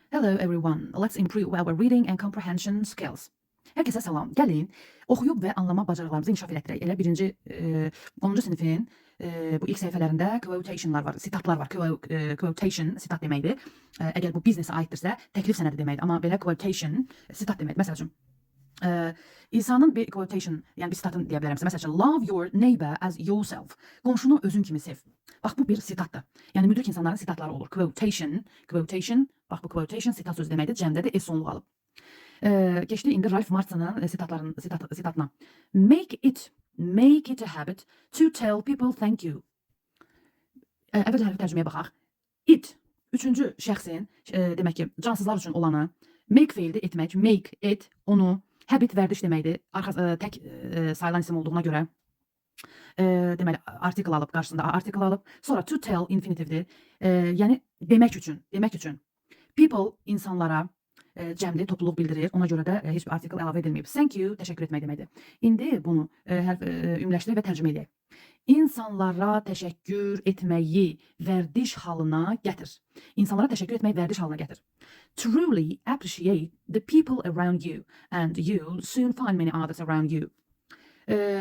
Hello everyone. Let's improve our reading and comprehension skills. Herkese salam. Gəlin oxuyub və anlama bacarıqlarımızı inkişaf elətdirək. Elə birinci 10-cu sinifin bu ilk səhifələrində quotationlar var, sitatlar var. Quotation sitat deməkdir. Əgər bu biznesə aiddirsə, təklif sənədi deməkdir. Amma belə quotation sitat deməkdir. Məsəl üçün İsa'nın bir quotation, yəni bir sitatını deyə bilərəmsə, məsəl üçün love your neighbor as yourself. Qonşunu özün kimi sev. Bax bu bir sitatdır. Yəni müdrik insanların sitatları olur. Quotation, bax bu quotation sitat sözü deməkdir. Cəmdədir, es sonluq alıb. Geçdi indi Ralph Martin'ın sitatına. Make it a habit to tell people thank you. Əvvəl hərfi tərcüməyə baxaq. It, üçüncü şəxsin, demək ki, cansızlar üçün olanı, make feildir etmək, make it, onu, habit vərdiş deməkdir, tək sayılan isim olduğuna görə. Deməli, artikel alıb, qarşısında artikel alıb. Sonra to tell infinitivdir, yəni demək üçün. People, insanlara, cəmli, topluluq bildirir. Ona görə də heç bir artikel əlavə edilməyib. Thank you, təşəkkür etmək deməkdir. İndi bunu ümləşdirək və tərcümə edək. İnsanlara təşəkkür etməyi vərdiş halına gətir. İnsanlara təşəkkür etməyi vərdiş halına gətir. Truly appreciate the people around you and you'll soon find many others around you.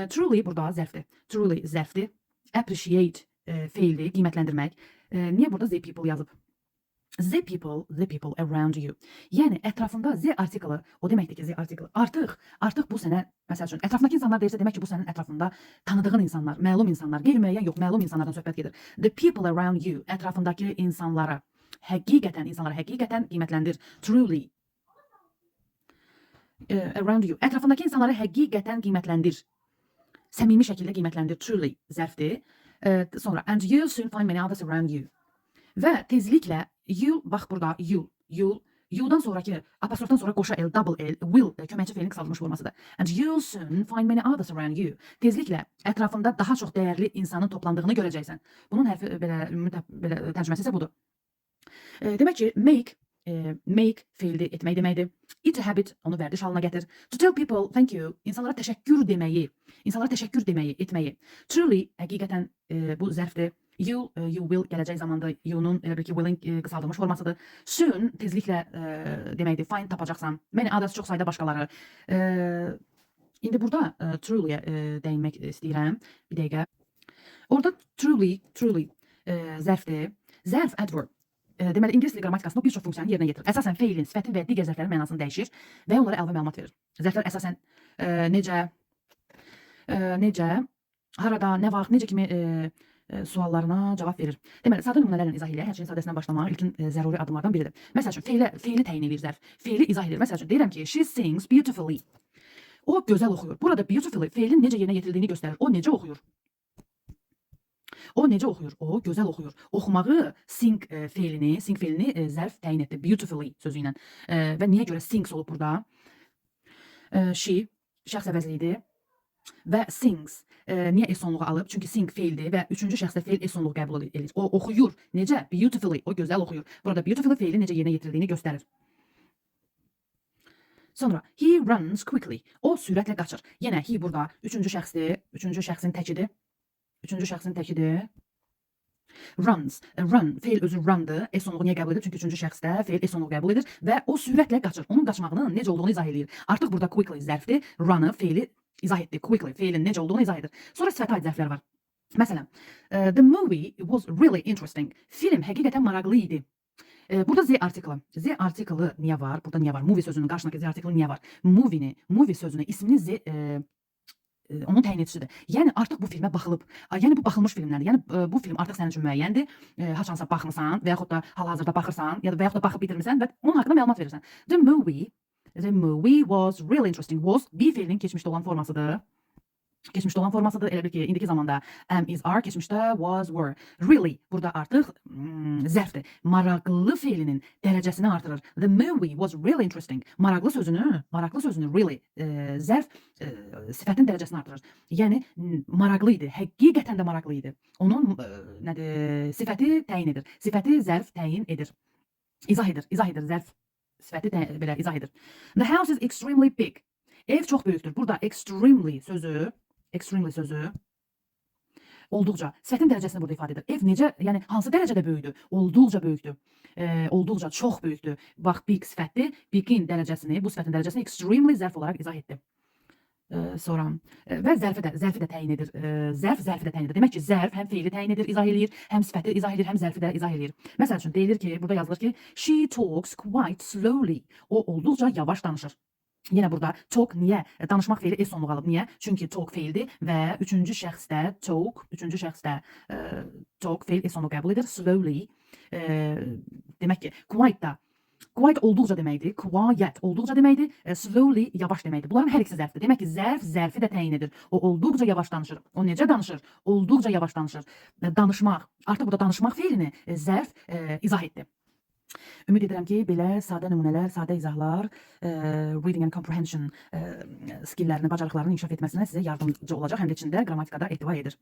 Truly burada zərfdir. Truly zərfdir. Appreciate feildir, qiymətləndirmək. Niyə burada the people yazıb? The people around you. Yəni ətrafında the artiklı, o deməkdir ki, the artiklı artıq bu sənə, məsəl üçün, ətrafındakı insanlar deyirsə, demək ki, bu sənin ətrafında tanıdığın insanlar, məlum insanlar, qeyri-müəyyən yox, məlum insanlardan söhbət gedir. The people around you, ətrafındakı insanlara, həqiqətən qiymətləndir. Truly around you, ətrafındakı insanları həqiqətən qiymətləndir. Səmimi şəkildə qiymətləndir. Truly zərfdir. Sonra and you'll soon find many others around you. Və tezliklə you'll, bax burada you'dan sonraki apostrofdan sonra qoşa L, double L, will köməkçi feilin qısaldılmış formasıdır. And you'll soon find many others around you. Tezliklə ətrafında daha çox dəyərli insanın toplandığını görəcəksən. Bunun hərfi belə tərcüməsi isə budur. Demək ki, make feildir, etmək deməkdir. It's a habit, onu vərdiş halına gətir. To tell people thank you, insanlara təşəkkür deməyi, etməyi. Truly, həqiqətən bu zərfdir. You will gələcək zamanda you'nun elə bil ki will'in qısaldılmış formasıdır. Soon tezliklə deməkdir. Find tapacaqsan. Many others çox sayda başqaları. İndi burada truly'ə dəyinmək istəyirəm. Bir dəqiqə. Orada truly zərfdir. Zərf adverb. Deməli ingilis dili qrammatikasında bir çox funksiyanı yerinə yetirir. Əsasən feilin, sifətin və digər zərflərin mənasını dəyişir və onlara əlavə məlumat verir. Zərflər əsasən necə, harada, nə vaxt, necə kimi suallarına cavab verir. Deməli, sadə nümunələrlə izah eləyək. Hər şeyin sadəsindən başlamaq ilkin zəruri adımlardan biridir. Məsəl üçün, feili təyin edir zərf. Feili izah edir. Məsəl üçün, deyirəm ki, she sings beautifully. O gözəl oxuyur. Burada beautifully feilin necə yerinə yetirildiğini göstərir. O necə oxuyur? O gözəl oxuyur. Oxumağı sing feilini zərf təyin etdi. Beautifully sözü ilə. Və niyə görə sings olub burada? She şəxs əvəzliyidir. Və sings niyə es sonluğu alıb? Çünki sing feildir və üçüncü şəxsdə feil es sonluğu qəbul edir. O oxuyur. Necə? Beautifully. O gözəl oxuyur. Burada beautifully feili necə yerinə yetirildiğini göstərir. Sonra he runs quickly. O sürətlə qaçır. Yenə he burada üçüncü şəxsdir. Üçüncü şəxsin təkidir. Runs. Run. Feil özü run'dır. Es sonluğu niyə qəbul edir? Çünki üçüncü şəxsdə feil es sonluğu qəbul edir və o sürətlə qaçır. Onun qaçmağının necə olduğunu izah edir. Artıq burada quickly zərfdir. Run'ı feili izah etdi. Quickly feilin necə olduğunu izah edir. Sonra sifətə aid zərflər var. Məsələn, the movie was really interesting. Film həqiqətən maraqlı idi. Burada Z artiklı niyə var? Burada niyə var? Movie sözünün qarşısındakı Z artiklı niyə var? Movie sözünü, ismini Z onun təyin edicisidir. Yəni artıq bu filmə baxılıb. Yəni bu baxılmış filmlərdir. Yəni bu film artıq sənin üçün müəyyəndir. Haçansa baxmısan və yaxud da hal-hazırda baxırsan, ya da və yaxud da baxıb bitirmisən və onun haqqında məlumat verirsən. The movie was really interesting. Was be feilinin keçmişdə olan formasıdır. Elə bil ki, indiki zamanda am, is, are, keçmişdə was, were. Really, burada artıq zərfdir. Maraqlı feilinin dərəcəsini artırır. The movie was really interesting. Maraqlı sözünü really zərf sifətin dərəcəsini artırır. Yəni maraqlı idi, həqiqətən də maraqlı idi. Onun sifəti təyin edir. Sifəti zərf təyin edir. İzah edir zərf. Sifəti belə izah edir. The house is extremely big. Ev çox böyükdür. Burada extremely sözü Olduqca. Sifətin dərəcəsini burada ifadə edir. Ev necə, yəni hansı dərəcədə böyükdür? Olduqca böyükdür. Olduqca, çox böyükdür. Bax, big sifəti, bigin dərəcəsini, bu sifətin dərəcəsini extremely zərf olaraq izah etdi. Sonra və zərfi də təyin edir. Zərfi də təyin edir. Demək ki, zərf həm feili təyin edir, izah eləyir, həm sifəti izah eləyir, həm zərfi də izah eləyir. Məsəl üçün deyilir ki, burada yazılır ki, she talks quite slowly. O olduqca yavaş danışır. Yenə burada talk niyə? Danışmaq feili s sonluq alıb. Niyə? Çünki talk feildir və üçüncü şəxsdə talk feil s sonluq qəbul edir. Slowly demək ki, quite olduqca deməkdir. Quiet olduqca deməkdir. Slowly yavaş deməkdir. Bunların hər ikisi zərfdir. Demək ki, zərfi də təyin edir. O olduqca yavaş danışır. O necə danışır? Olduqca yavaş danışır. Danışmaq. Artıq burada danışmaq feilini zərf izah etdi. Ümid edirəm ki, belə sadə nümunələr, sadə izahlar reading and comprehension skilllərini, bacarıqlarını inkişaf etməsinə sizə yardımcı olacaq, həm də içində qrammatikada ehtiva edir.